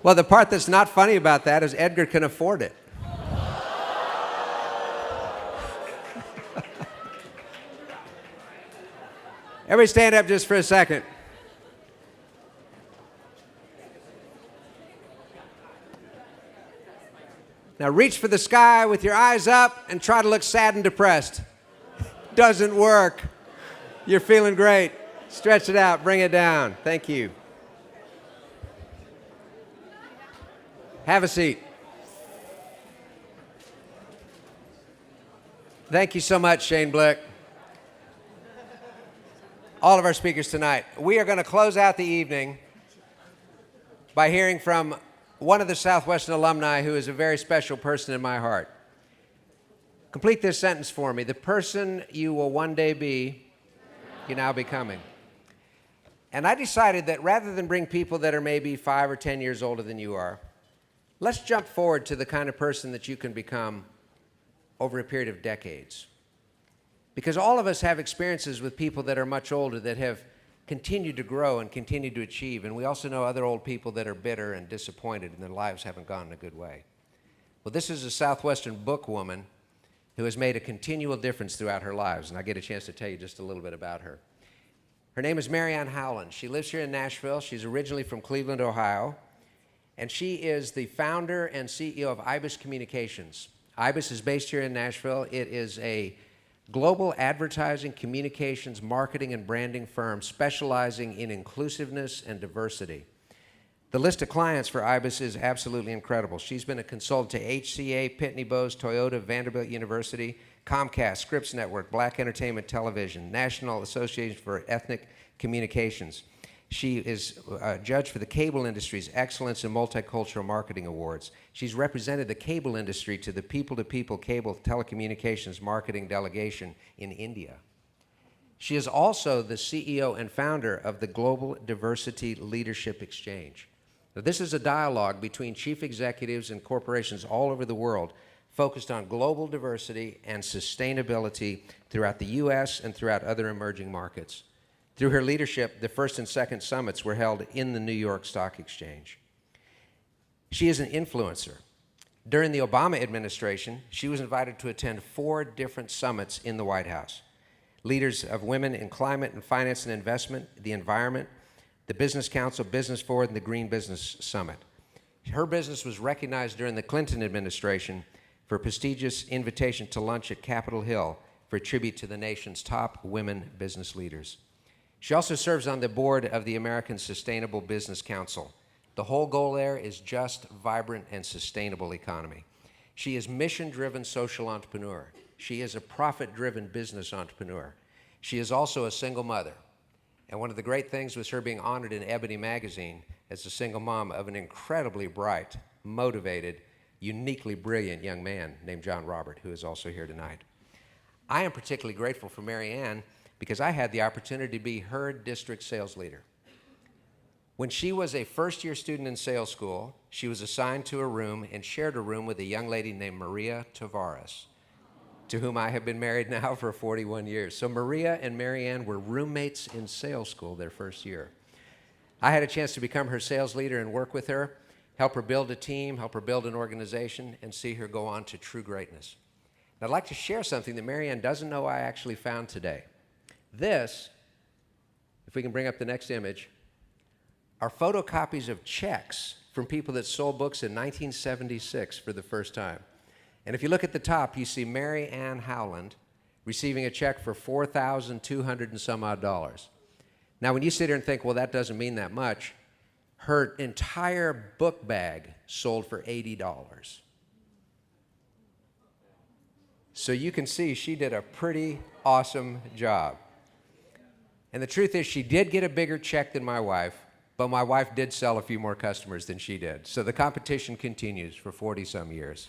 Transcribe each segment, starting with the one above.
Well, the part that's not funny about that is Edgar can afford it. Everybody stand up just for a second. Now reach for the sky with your eyes up and try to look sad and depressed. Doesn't work. You're feeling great. Stretch it out, bring it down. Thank you. Have a seat. Thank you so much, Shane Blick. All of our speakers tonight. We are going to close out the evening by hearing from one of the Southwestern alumni who is a very special person in my heart. Complete this sentence for me. The person you will one day be, you're now becoming. And I decided that rather than bring people that are maybe 5 or 10 years older than you are, let's jump forward to the kind of person that you can become over a period of decades. Because all of us have experiences with people that are much older that have continued to grow and continued to achieve. And we also know other old people that are bitter and disappointed and their lives haven't gone in a good way. Well, this is a Southwestern book woman who has made a continual difference throughout her lives. And I get a chance to tell you just a little bit about her. Her name is MaryAnne Howland. She lives here in Nashville. She's originally from Cleveland, Ohio. And she is the founder and CEO of Ibis Communications. Ibis is based here in Nashville. It is a global advertising, communications, marketing, and branding firm specializing in inclusiveness and diversity. The list of clients for Ibis is absolutely incredible. She's been a consultant to HCA, Pitney Bowes, Toyota, Vanderbilt University, Comcast, Scripps Network, Black Entertainment Television, National Association for Ethnic Communications. She is a judge for the Cable Industry's Excellence in Multicultural Marketing Awards. She's represented the cable industry to the People-to-People Cable Telecommunications Marketing Delegation in India. She is also the CEO and founder of the Global Diversity Leadership Exchange. Now, this is a dialogue between chief executives and corporations all over the world focused on global diversity and sustainability throughout the U.S. and throughout other emerging markets. Through her leadership, the first and second summits were held in the New York Stock Exchange. She is an influencer. During the Obama administration, she was invited to attend 4 different summits in the White House. Leaders of women in climate and finance and investment, the environment, the Business Council, Business Forward, and the Green Business Summit. Her business was recognized during the Clinton administration for a prestigious invitation to lunch at Capitol Hill for a tribute to the nation's top women business leaders. She also serves on the board of the American Sustainable Business Council. The whole goal there is just, vibrant, and sustainable economy. She is mission-driven social entrepreneur. She is a profit-driven business entrepreneur. She is also a single mother. And one of the great things was her being honored in Ebony magazine as a single mom of an incredibly bright, motivated, uniquely brilliant young man named John Robert, who is also here tonight. I am particularly grateful for MaryAnne because I had the opportunity to be her district sales leader. When she was a first-year student in sales school, she was assigned to a room and shared a room with a young lady named Maria Tavares, to whom I have been married now for 41 years. So Maria and MaryAnne were roommates in sales school their first year. I had a chance to become her sales leader and work with her, help her build a team, help her build an organization, and see her go on to true greatness. And I'd like to share something that MaryAnne doesn't know I actually found today. This, if we can bring up the next image, are photocopies of checks from people that sold books in 1976 for the first time. And if you look at the top, you see MaryAnne Howland receiving a check for $4,200 and some odd dollars. Now, when you sit here and think, well, that doesn't mean that much, her entire book bag sold for $80. So you can see she did a pretty awesome job. And the truth is, she did get a bigger check than my wife, but my wife did sell a few more customers than she did. So the competition continues for 40-some years.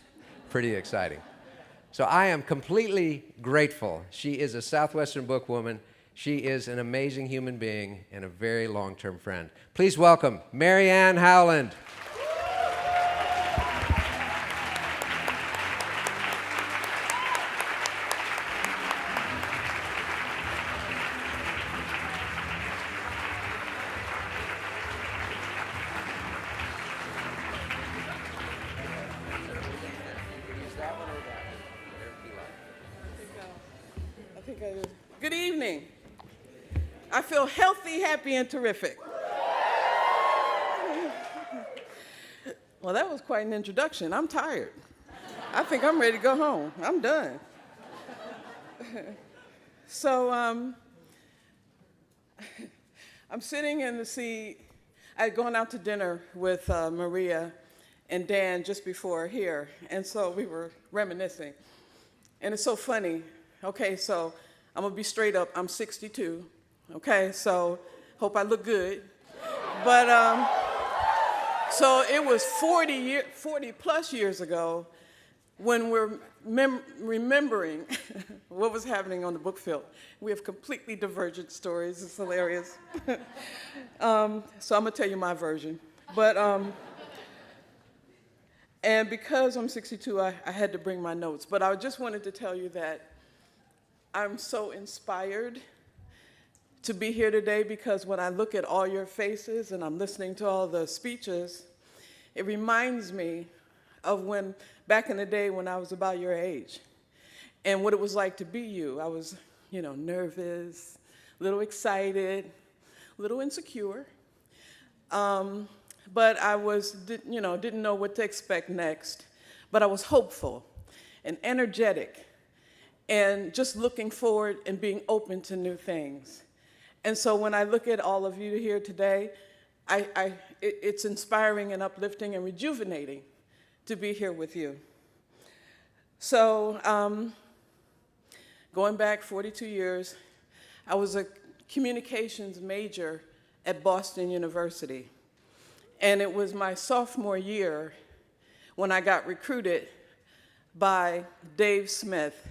Pretty exciting. So I am completely grateful. She is a Southwestern book woman. She is an amazing human being and a very long-term friend. Please welcome MaryAnne Howland. Good evening. I feel healthy, happy, and terrific. Well, that was quite an introduction. I'm tired. I think I'm ready to go home. I'm done. So I'm sitting in the seat. I had gone out to dinner with Maria and Dan just before here, and so we were reminiscing. And it's so funny. Okay, so I'm gonna be straight up. I'm 62. Okay, so hope I look good. But so it was 40 plus years ago when we're remembering what was happening on the book field. We have completely divergent stories. It's hilarious. So I'm gonna tell you my version. But and because I'm 62, I had to bring my notes. But I just wanted to tell you that I'm so inspired to be here today, because when I look at all your faces and I'm listening to all the speeches, it reminds me of when, back in the day when I was about your age, and what it was like to be you. I was, nervous, a little excited, a little insecure, but I didn't know what to expect next. But I was hopeful and energetic and just looking forward and being open to new things. And so when I look at all of you here today, it's inspiring and uplifting and rejuvenating to be here with you. So going back 42 years, I was a communications major at Boston University. And it was my sophomore year when I got recruited by Dave Smith,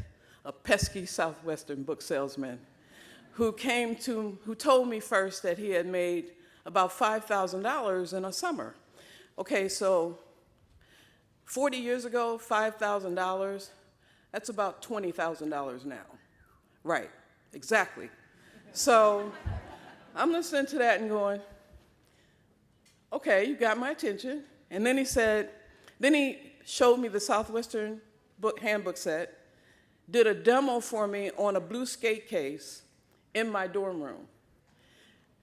a pesky Southwestern book salesman, who told me first that he had made about $5,000 in a summer. Okay, so 40 years ago, $5,000, that's about $20,000 now. Right, exactly. So I'm listening to that and going, okay, you got my attention. And then he showed me the Southwestern handbook set, did a demo for me on a blue skate case in my dorm room.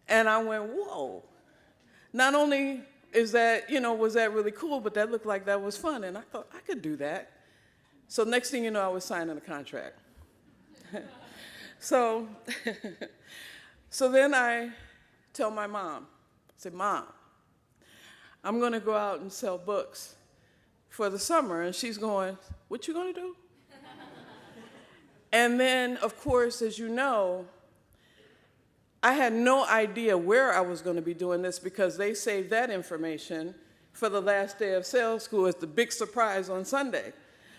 And I went, whoa. Not only was that really cool, but that looked like that was fun. And I thought, I could do that. So next thing you know, I was signing a contract. So then I tell my mom, I said, Mom, I'm gonna go out and sell books for the summer. And she's going, what you gonna do? And then, of course, as you know, I had no idea where I was going to be doing this, because they saved that information for the last day of sales school as the big surprise on Sunday.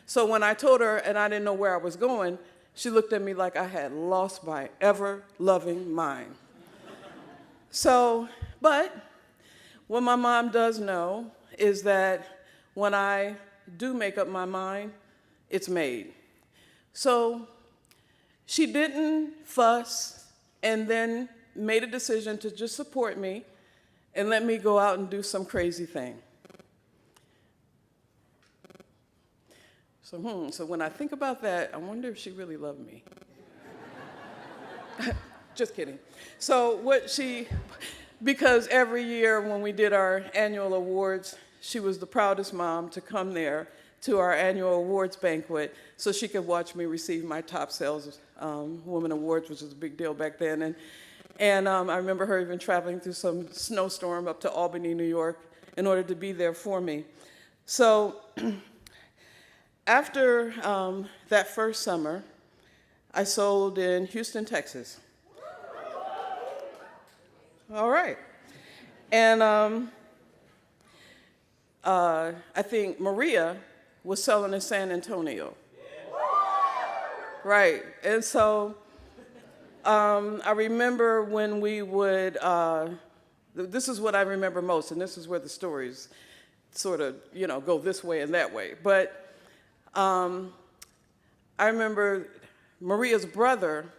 So when I told her and I didn't know where I was going, she looked at me like I had lost my ever-loving mind. But what my mom does know is that when I do make up my mind, it's made. So she didn't fuss, and then made a decision to just support me and let me go out and do some crazy thing. So when I think about that, I wonder if she really loved me. Just kidding. Because every year when we did our annual awards, she was the proudest mom to come there to our annual awards banquet so she could watch me receive my top sales woman awards, which was a big deal back then. And I remember her even traveling through some snowstorm up to Albany, New York, in order to be there for me. So after that first summer, I sold in Houston, Texas. All right. And I think Maria was selling in San Antonio. Right. And so I remember when we would, this is what I remember most, and this is where the stories sort of, go this way and that way. But I remember Maria's brother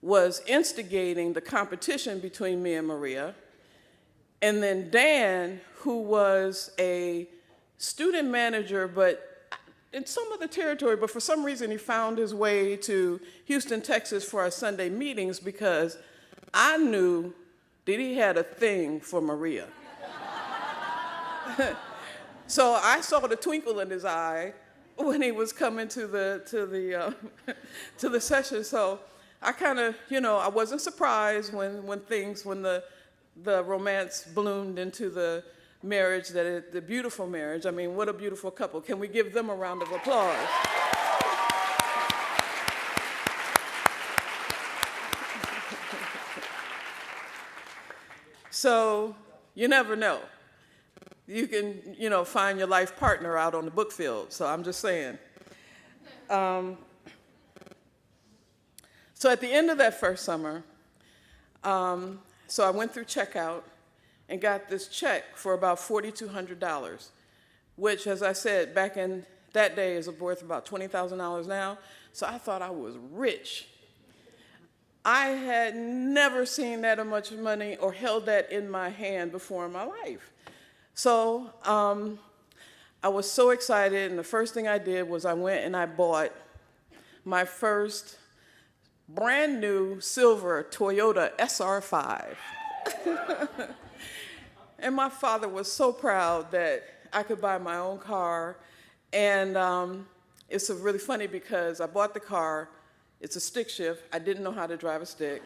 was instigating the competition between me and Maria. And then Dan, who was a student manager, but in some other territory, but for some reason he found his way to Houston, Texas for our Sunday meetings because I knew that he had a thing for Maria. So I saw the twinkle in his eye when he was coming to the session. So I kind of, I wasn't surprised when the romance bloomed into the marriage, the beautiful marriage. I mean, what a beautiful couple. Can we give them a round of applause? So you never know. You can, find your life partner out on the book field. So I'm just saying. So at the end of that first summer, so I went through checkout and got this check for about $4,200, which, as I said, back in that day is worth about $20,000 now. So I thought I was rich. I had never seen that much money or held that in my hand before in my life. So I was so excited, and the first thing I did was I went and I bought my first brand new silver Toyota SR5. And my father was so proud that I could buy my own car. And it's really funny because I bought the car. It's a stick shift. I didn't know how to drive a stick.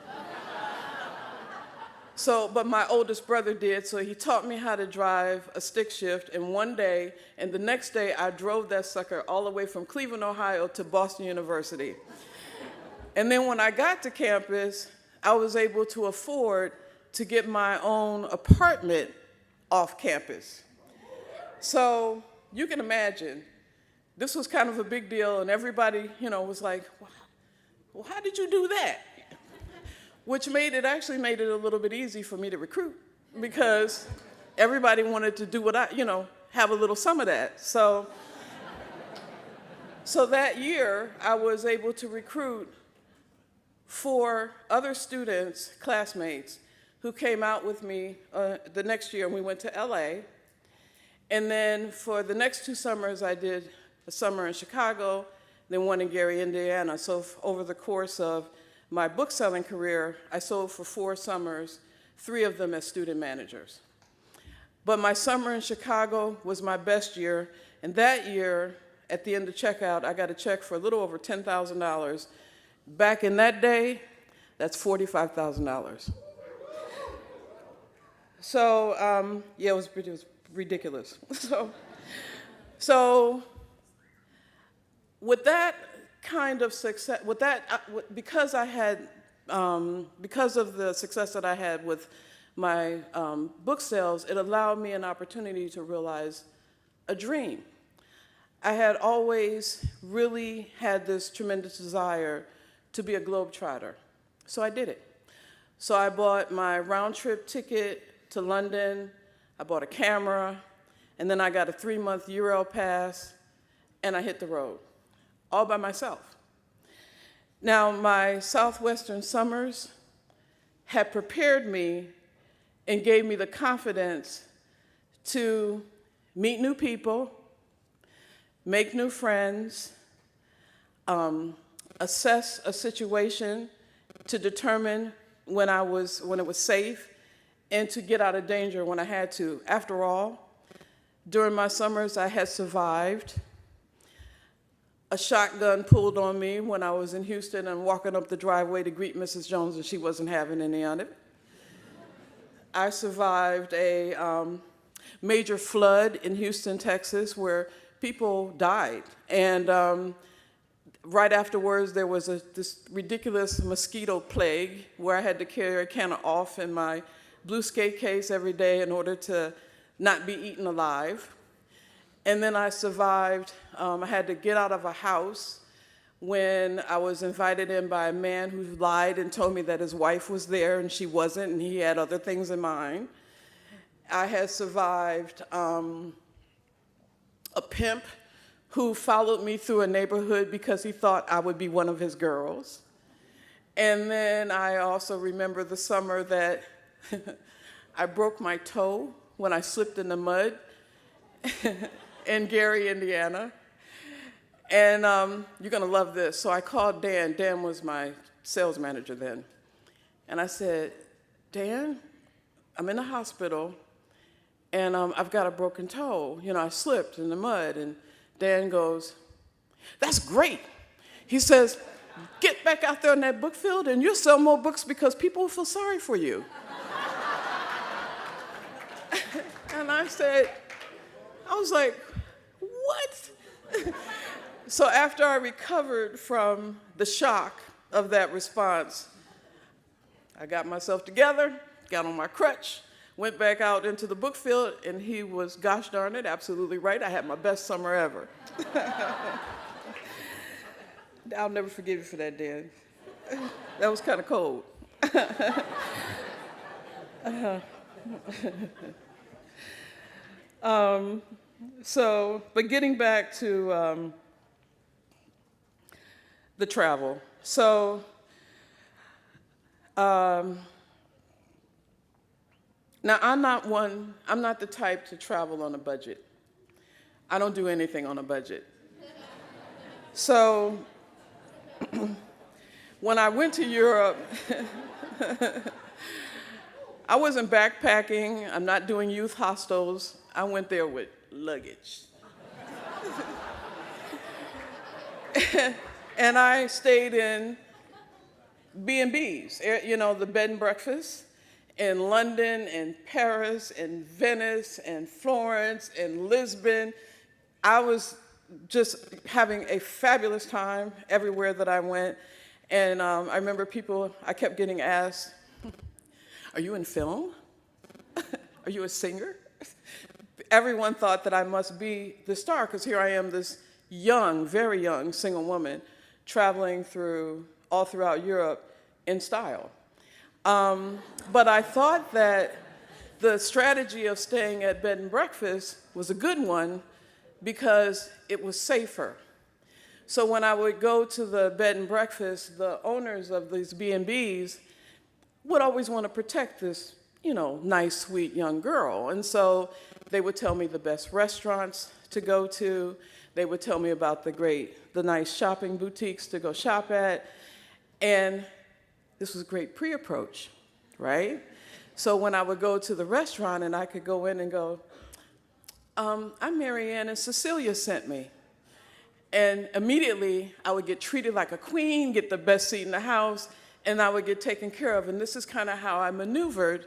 But my oldest brother did, so he taught me how to drive a stick shift. And the next day, I drove that sucker all the way from Cleveland, Ohio to Boston University. And then when I got to campus, I was able to afford to get my own apartment off campus. So you can imagine, this was kind of a big deal, and everybody, was like, well, how did you do that? Which actually made it a little bit easy for me to recruit because everybody wanted to do what have a little some of that. So that year, I was able to recruit 4 other students, classmates, who came out with me the next year, and we went to LA. And then for the next 2 summers, I did a summer in Chicago, then one in Gary, Indiana. So over the course of my book-selling career, I sold for 4 summers, 3 of them as student managers. But my summer in Chicago was my best year, and that year, at the end of checkout, I got a check for a little over $10,000. Back in that day, that's $45,000. So, yeah, it was ridiculous. So with that kind of success, because of the success that I had with my book sales, it allowed me an opportunity to realize a dream. I had always really had this tremendous desire to be a globetrotter, so I did it. So I bought my round-trip ticket to London, I bought a camera, and then I got a 3-month Euro pass, and I hit the road, all by myself. Now, my Southwestern summers had prepared me and gave me the confidence to meet new people, make new friends, assess a situation to determine when it was safe, and to get out of danger when I had to. After all, during my summers, I had survived a shotgun pulled on me when I was in Houston and walking up the driveway to greet Mrs. Jones, and she wasn't having any of it. I survived a major flood in Houston, Texas, where people died. And right afterwards, there was this ridiculous mosquito plague where I had to carry a can of off in my blue skate case every day in order to not be eaten alive. And then I survived, I had to get out of a house when I was invited in by a man who lied and told me that his wife was there and she wasn't, and he had other things in mind. I had survived a pimp who followed me through a neighborhood because he thought I would be one of his girls. And then I also remember the summer that I broke my toe when I slipped in the mud in Gary, Indiana. And you're going to love this. So I called Dan. Dan was my sales manager then. And I said, Dan, I'm in the hospital, and I've got a broken toe. You know, I slipped in the mud. And Dan goes, that's great. He says, get back out there in that book field, and you'll sell more books because people will feel sorry for you. And I was like, what? So after I recovered from the shock of that response, I got myself together, got on my crutch, went back out into the book field, and he was, gosh darn it, absolutely right. I had my best summer ever. I'll never forgive you for that, Dan. That was kind of cold. But getting back to the travel. So, now I'm not the type to travel on a budget. I don't do anything on a budget. So, when I went to Europe, I wasn't backpacking. I'm not doing youth hostels. I went there with luggage. And I stayed in B&Bs, you know, the bed and breakfast in London and Paris and Venice and Florence and Lisbon. I was just having a fabulous time everywhere that I went. And I remember I kept getting asked, are you in film? Are you a singer? Everyone thought that I must be the star, because here I am, this young, very young single woman traveling all throughout Europe in style. But I thought that the strategy of staying at bed and breakfast was a good one because it was safer. So when I would go to the bed and breakfast, the owners of these B&Bs would always want to protect this, you know, nice, sweet young girl. And so they would tell me the best restaurants to go to. They would tell me about the nice shopping boutiques to go shop at. And this was great pre-approach, right? So when I would go to the restaurant and I could go in and go, I'm MaryAnne and Cecilia sent me. And immediately I would get treated like a queen, get the best seat in the house, and I would get taken care of. And this is kind of how I maneuvered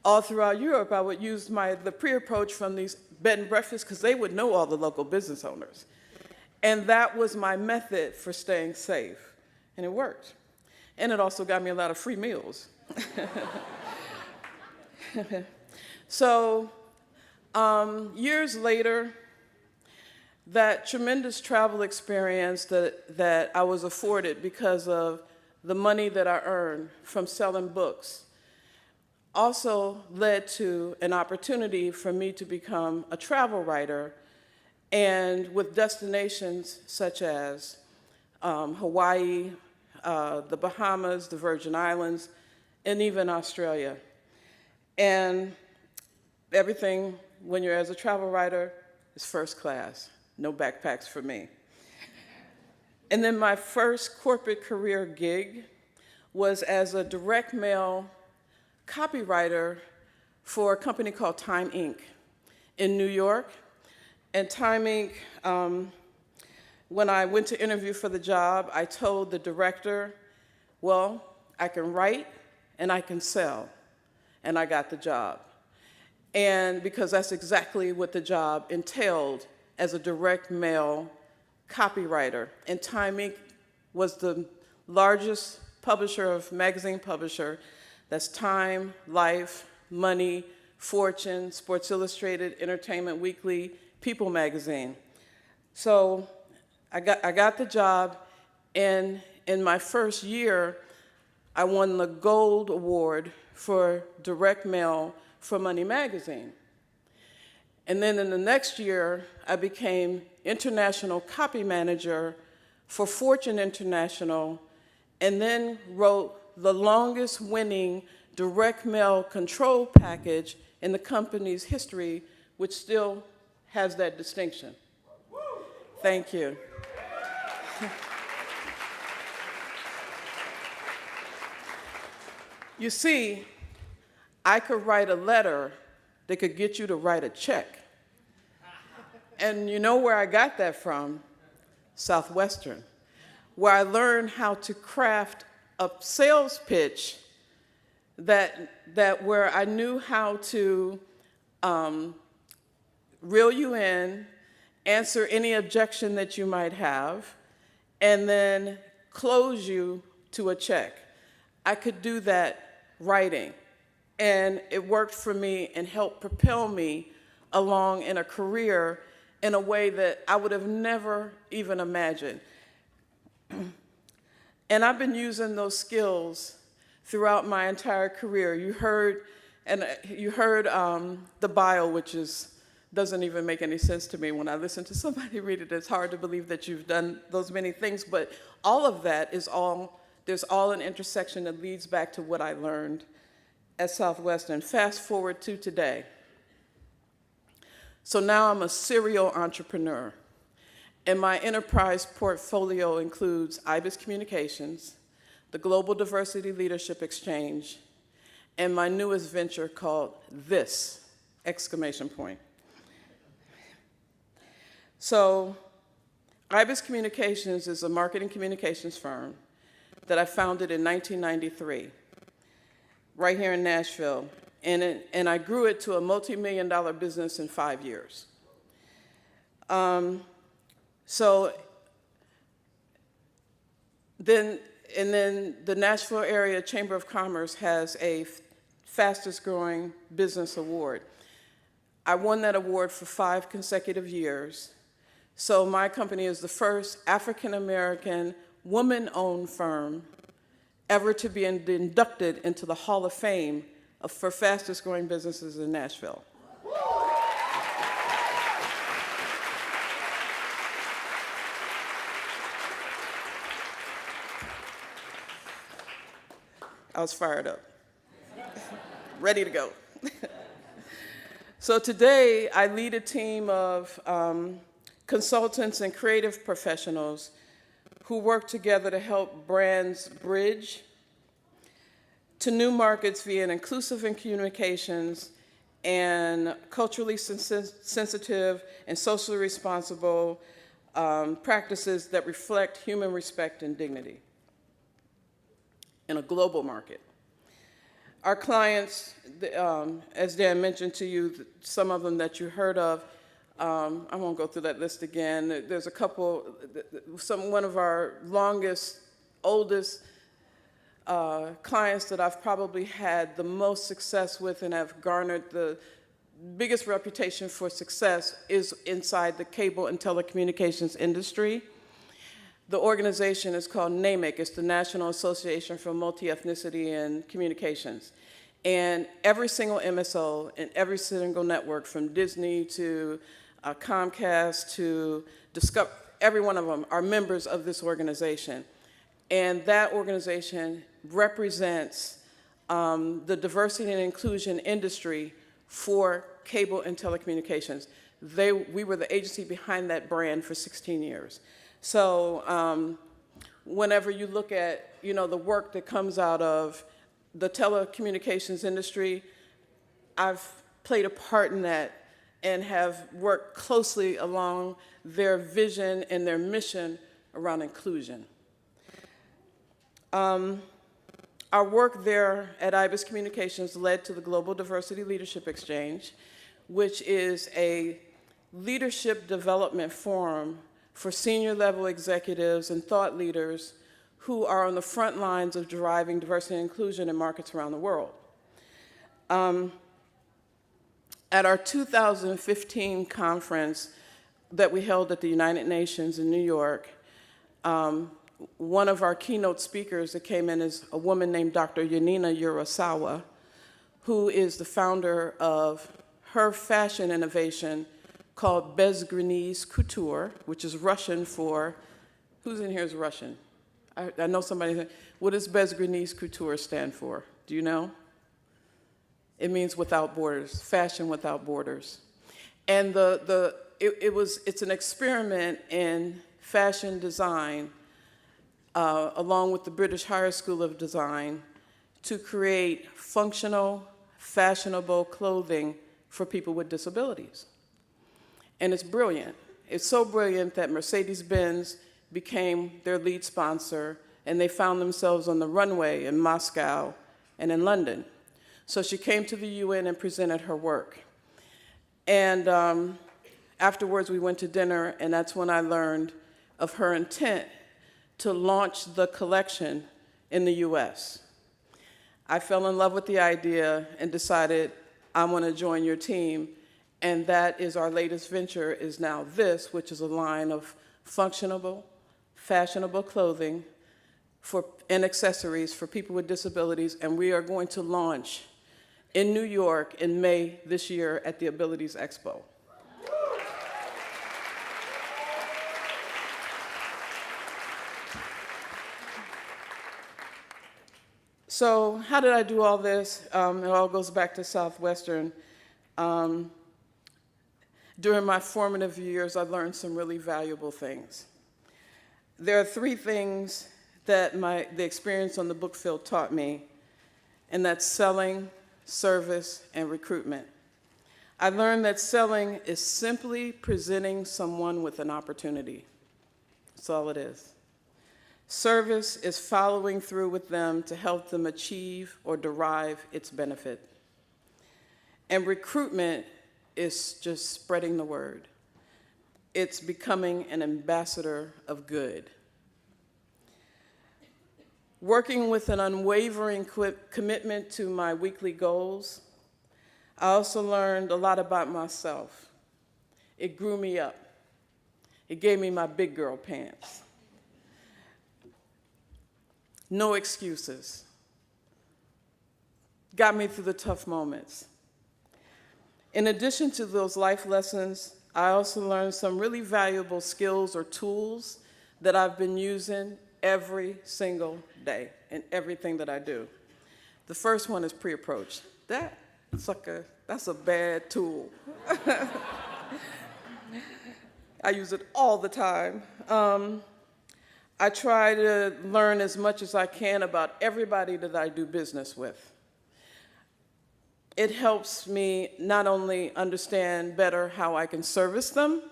all throughout Europe. I would use the pre-approach from these bed and breakfasts because they would know all the local business owners. And that was my method for staying safe. And it worked. And it also got me a lot of free meals. So years later, that tremendous travel experience that I was afforded because of the money that I earned from selling books also led to an opportunity for me to become a travel writer, and with destinations such as Hawaii, the Bahamas, the Virgin Islands, and even Australia. And everything, when you're as a travel writer, is first class. No backpacks for me. And then my first corporate career gig was as a direct mail copywriter for a company called Time Inc. in New York. And Time Inc., when I went to interview for the job, I told the director, well, I can write and I can sell. And I got the job. And because that's exactly what the job entailed as a direct mail copywriter. And Time Inc. was the largest magazine publisher. That's Time, Life, Money, Fortune, Sports Illustrated, Entertainment Weekly, People magazine. So I got the job, and in my first year, I won the Gold Award for direct mail for Money magazine. And then in the next year, I became international copy manager for Fortune International, and then wrote the longest winning direct mail control package in the company's history, which still has that distinction. Thank you. You see, I could write a letter that could get you to write a check. And you know where I got that from? Southwestern, where I learned how to craft a sales pitch where I knew how to reel you in, answer any objection that you might have, and then close you to a check. I could do that writing, and it worked for me and helped propel me along in a career in a way that I would have never even imagined. And I've been using those skills throughout my entire career. You heard the bio, which doesn't even make any sense to me. When I listen to somebody read it, it's hard to believe that you've done those many things, but all of that there's all an intersection that leads back to what I learned at Southwestern. Fast forward to today. So now I'm a serial entrepreneur, and my enterprise portfolio includes Ibis Communications, the Global Diversity Leadership Exchange, and my newest venture called This! Exclamation point. So Ibis Communications is a marketing communications firm that I founded in 1993, right here in Nashville. And I grew it to a multi-million-dollar business in 5 years. Then the Nashville Area Chamber of Commerce has a fastest growing business award. I won that award for 5 consecutive years. So my company is the first African-American woman-owned firm ever to be inducted into the Hall of Fame for fastest growing businesses in Nashville. I was fired up, ready to go. So today, I lead a team of consultants and creative professionals who work together to help brands bridge to new markets via an inclusive in communications and culturally sensitive and socially responsible practices that reflect human respect and dignity in a global market. Our clients, as Dan mentioned to you, some of them that you heard of, I won't go through that list again. There's a couple, one of our longest, oldest clients that I've probably had the most success with and have garnered the biggest reputation for success is inside the cable and telecommunications industry. The organization is called NAMIC. It's the National Association for Multi-Ethnicity and Communications. And every single MSO and every single network, from Disney to Comcast to Discover, every one of them are members of this organization. And that organization represents the diversity and inclusion industry for cable and telecommunications. We were the agency behind that brand for 16 years. So whenever you look at the work that comes out of the telecommunications industry, I've played a part in that and have worked closely along their vision and their mission around inclusion. Our work there at Ibis Communications led to the Global Diversity Leadership Exchange, which is a leadership development forum for senior level executives and thought leaders who are on the front lines of driving diversity and inclusion in markets around the world. At our 2015 conference that we held at the United Nations in New York, one of our keynote speakers that came in is a woman named Dr. Yanina Urasawa, who is the founder of her fashion innovation called Bezgrinese Couture, which is Russian for, who's in here is Russian? I know somebody, what does Bezgrinese Couture stand for? Do you know? It means without borders, fashion without borders. And it's an experiment in fashion design, along with the British Higher School of Design, to create functional, fashionable clothing for people with disabilities. And it's brilliant. It's so brilliant that Mercedes-Benz became their lead sponsor, and they found themselves on the runway in Moscow and in London. So she came to the UN and presented her work. And afterwards, we went to dinner, and that's when I learned of her intent to launch the collection in the US. I fell in love with the idea and decided I want to join your team, and that is our latest venture is now this, which is a line of functional, fashionable clothing and accessories for people with disabilities, and we are going to launch in New York in May this year at the Abilities Expo. So how did I do all this? It all goes back to Southwestern. During my formative years, I learned some really valuable things. There are three things that the experience on the book field taught me, and that's selling, service, and recruitment. I learned that selling is simply presenting someone with an opportunity. That's all it is. Service is following through with them to help them achieve or derive its benefit. And recruitment is just spreading the word. It's becoming an ambassador of good. Working with an unwavering commitment to my weekly goals, I also learned a lot about myself. It grew me up. It gave me my big girl pants. No excuses. Got me through the tough moments. In addition to those life lessons, I also learned some really valuable skills or tools that I've been using every single day in everything that I do. The first one is pre-approach. That's a bad tool. I use it all the time. I try to learn as much as I can about everybody that I do business with. It helps me not only understand better how I can service them,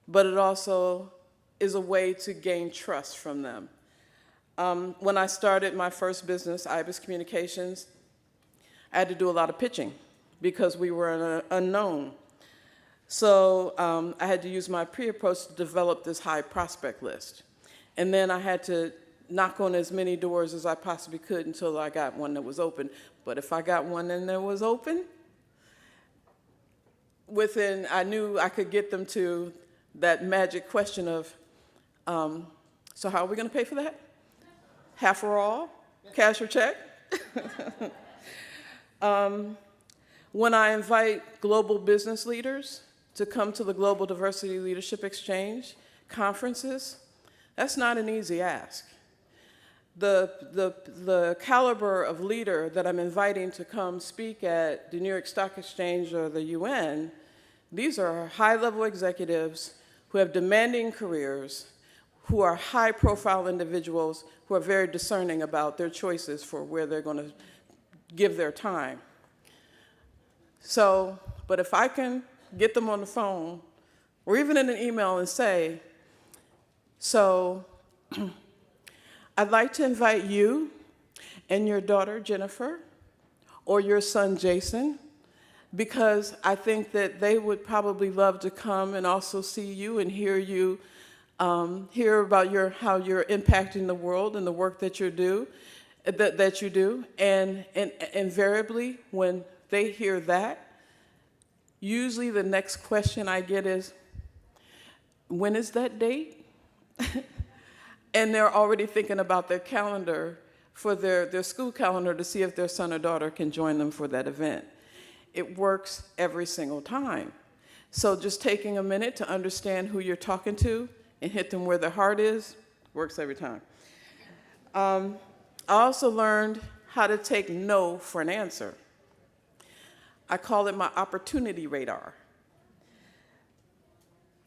but it also is a way to gain trust from them. When I started my first business, Ibis Communications, I had to do a lot of pitching because we were an unknown. So I had to use my pre-approach to develop this high prospect list. And then I had to knock on as many doors as I possibly could until I got one that was open. But if I got one and that was open, I knew I could get them to that magic question of, so how are we going to pay for that? Half or all? Cash or check? When I invite global business leaders to come to the Global Diversity Leadership Exchange conferences, that's not an easy ask. The caliber of leader that I'm inviting to come speak at the New York Stock Exchange or the UN, these are high-level executives who have demanding careers, who are high-profile individuals, who are very discerning about their choices for where they're going to give their time. So, but if I can get them on the phone, or even in an email and say, so, I'd like to invite you and your daughter, Jennifer, or your son, Jason, because I think that they would probably love to come and also see you and hear you, hear about how you're impacting the world and the work that you do. And invariably, when they hear that, usually the next question I get is, when is that date? And they're already thinking about their calendar for their school calendar to see if their son or daughter can join them for that event. It works every single time. So just taking a minute to understand who you're talking to and hit them where their heart is, works every time. I also learned how to take no for an answer. I call it my opportunity radar.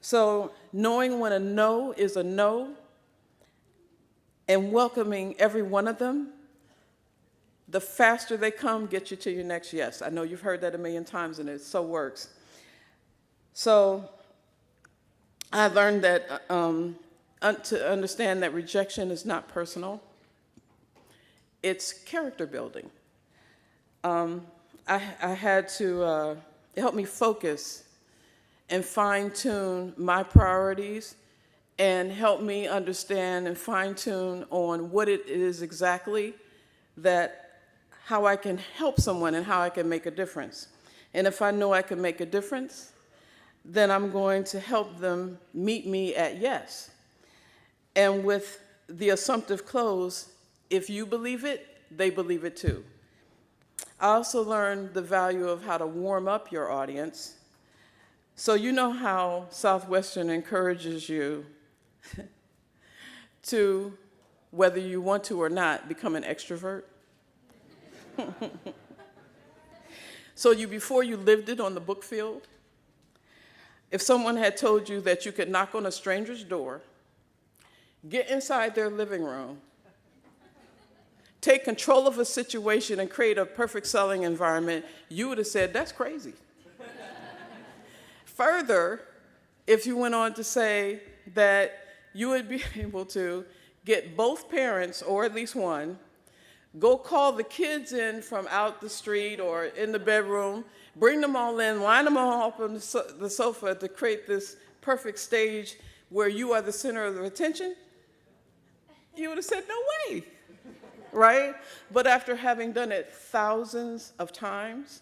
So knowing when a no is a no and welcoming every one of them, the faster they come, get you to your next yes. I know you've heard that a million times, and it so works. So I learned that to understand that rejection is not personal. It's character building. I had to help me focus and fine-tune my priorities and help me understand and fine-tune on what it is exactly how I can help someone and how I can make a difference. And if I know I can make a difference, then I'm going to help them meet me at yes. And with the assumptive close, if you believe it, they believe it too. I also learned the value of how to warm up your audience. So you know how Southwestern encourages you to, whether you want to or not, become an extrovert? So before you lived it on the book field, if someone had told you that you could knock on a stranger's door, get inside their living room, take control of a situation and create a perfect selling environment, you would have said, that's crazy. Further, if you went on to say that you would be able to get both parents, or at least one, go call the kids in from out the street or in the bedroom, bring them all in, line them all up on the sofa to create this perfect stage where you are the center of the attention, you would have said, no way, right? But after having done it thousands of times,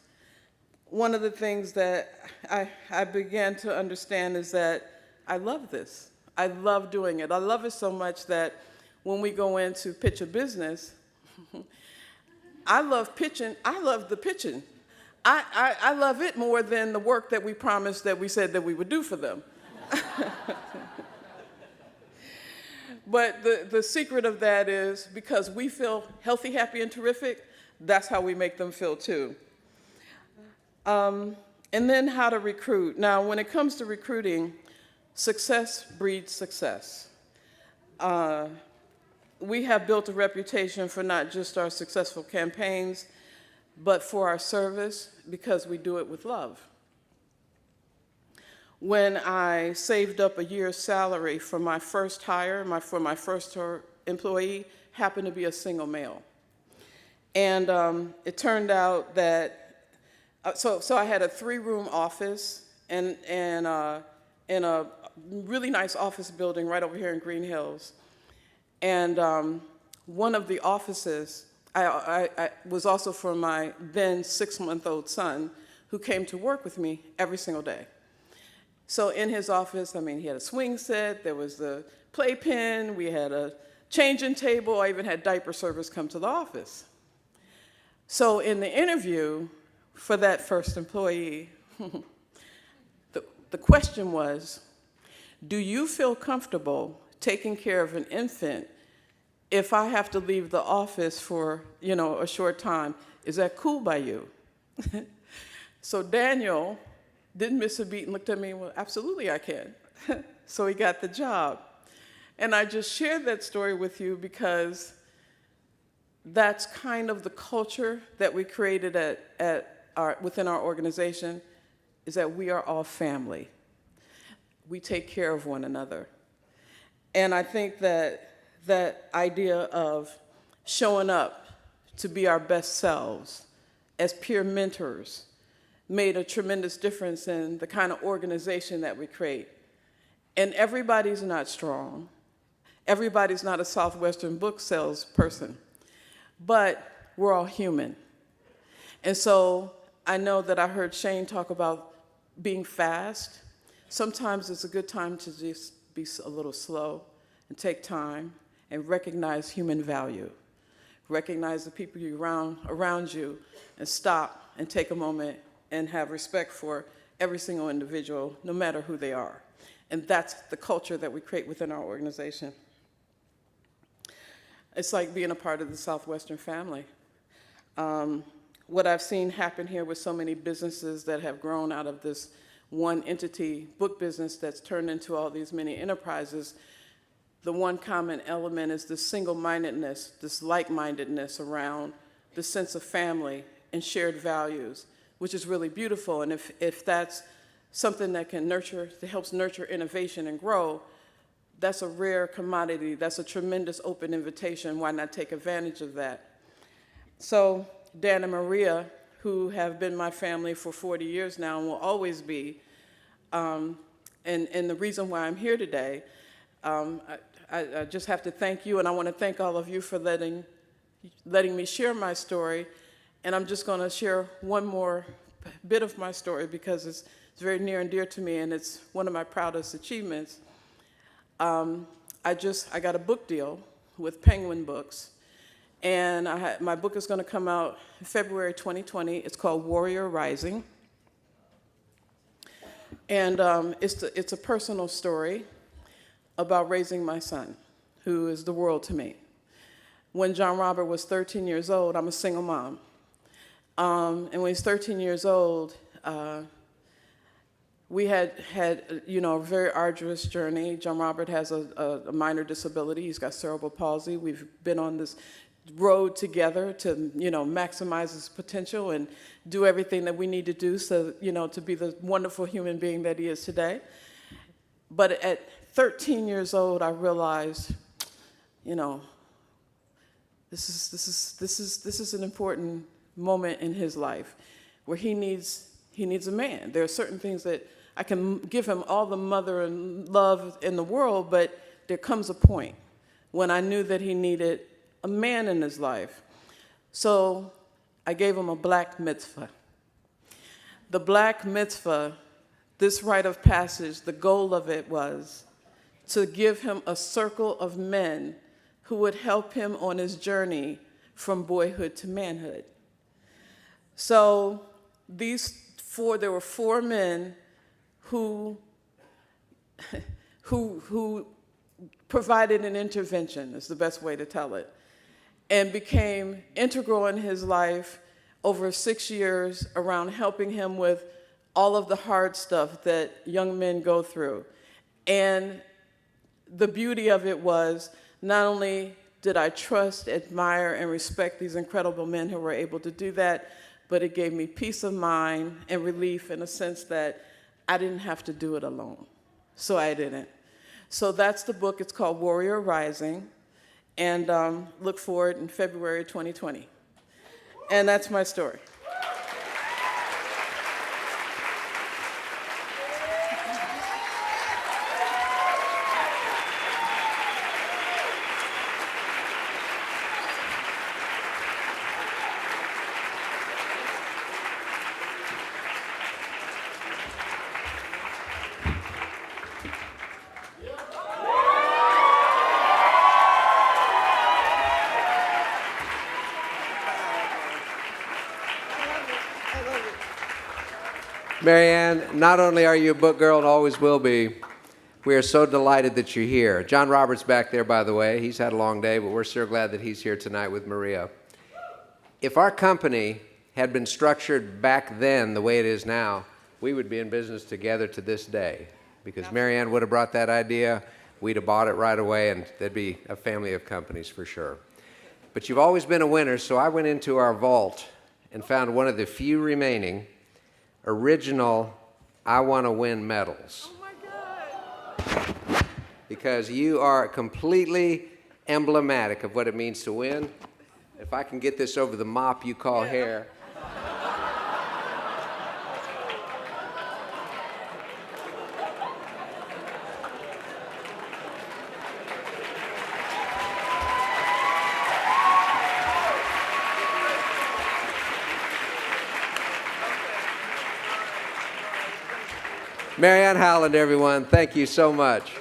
one of the things that I began to understand is that I love this. I love doing it. I love it so much that when we go in to pitch a business, I love pitching. I love the pitching. I love it more than the work that we promised that we said that we would do for them. But the secret of that is because we feel healthy, happy, and terrific, that's how we make them feel too. And then how to recruit. Now, when it comes to recruiting, success breeds success. We have built a reputation for not just our successful campaigns, but for our service because we do it with love. When I saved up a year's salary for my first hire, for my first employee, happened to be a single male. And it turned out that, so I had a 3-room office and in a really nice office building right over here in Green Hills. And one of the offices, I was also for my then 6-month-old son, who came to work with me every single day. So in his office, I mean, he had a swing set, there was the playpen, we had a changing table, I even had diaper service come to the office. So in the interview for that first employee, the question was, do you feel comfortable taking care of an infant if I have to leave the office for, a short time? Is that cool by you? So Daniel didn't miss a beat and looked at me, well, absolutely I can. So he got the job. And I just shared that story with you because that's kind of the culture that we created within our organization, is that we are all family. We take care of one another. And I think that that idea of showing up to be our best selves as peer mentors made a tremendous difference in the kind of organization that we create. And everybody's not strong. Everybody's not a Southwestern book salesperson. But we're all human. And so I know that I heard Shane talk about being fast. Sometimes it's a good time to just be a little slow and take time and recognize human value. Recognize the people around you and stop and take a moment and have respect for every single individual, no matter who they are. And that's the culture that we create within our organization. It's like being a part of the Southwestern family. What I've seen happen here with so many businesses that have grown out of this one entity book business that's turned into all these many enterprises, the one common element is this single-mindedness, this like-mindedness around the sense of family and shared values, which is really beautiful. And if that's something that helps nurture innovation and grow, that's a rare commodity. That's a tremendous open invitation. Why not take advantage of that? So Dan and Maria, who have been my family for 40 years now and will always be, and the reason why I'm here today, I just have to thank you, and I want to thank all of you for letting me share my story. And I'm just going to share one more bit of my story because it's very near and dear to me, and it's one of my proudest achievements. I got a book deal with Penguin Books, and my book is going to come out in February 2020. It's called Warrior Rising, and it's a personal story about raising my son, who is the world to me. When John Robert was 13 years old, I'm a single mom, and when he's 13 years old, we had a very arduous journey. John Robert has a minor disability. He's got cerebral palsy. We've been on this road together to maximize his potential and do everything that we need to do so to be the wonderful human being that he is today. But at 13 years old, I realized, this is an important moment in his life where he needs a man. There are certain things that I can give him all the mother and love in the world, but there comes a point when I knew that he needed a man in his life. So I gave him a black mitzvah. The black mitzvah, this rite of passage, the goal of it was to give him a circle of men who would help him on his journey from boyhood to manhood. So there were four men who provided an intervention, is the best way to tell it, and became integral in his life over 6 years around helping him with all of the hard stuff that young men go through. And the beauty of it was, not only did I trust, admire, and respect these incredible men who were able to do that, but it gave me peace of mind and relief in a sense that I didn't have to do it alone. So I didn't. So that's the book. It's called Warrior Rising, and look for it in February 2020. And that's my story. MaryAnne, not only are you a book girl and always will be, we are so delighted that you're here. John Roberts back there, by the way. He's had a long day, but we're so glad that he's here tonight with Maria. If our company had been structured back then the way it is now, we would be in business together to this day, because MaryAnne would have brought that idea, we'd have bought it right away, and there'd be a family of companies for sure. But you've always been a winner, so I went into our vault and found one of the few remaining original I Want to Win medals. Oh my God. Because you are completely emblematic of what it means to win. If I can get this over the mop you call hair. MaryAnne Howland, everyone, thank you so much.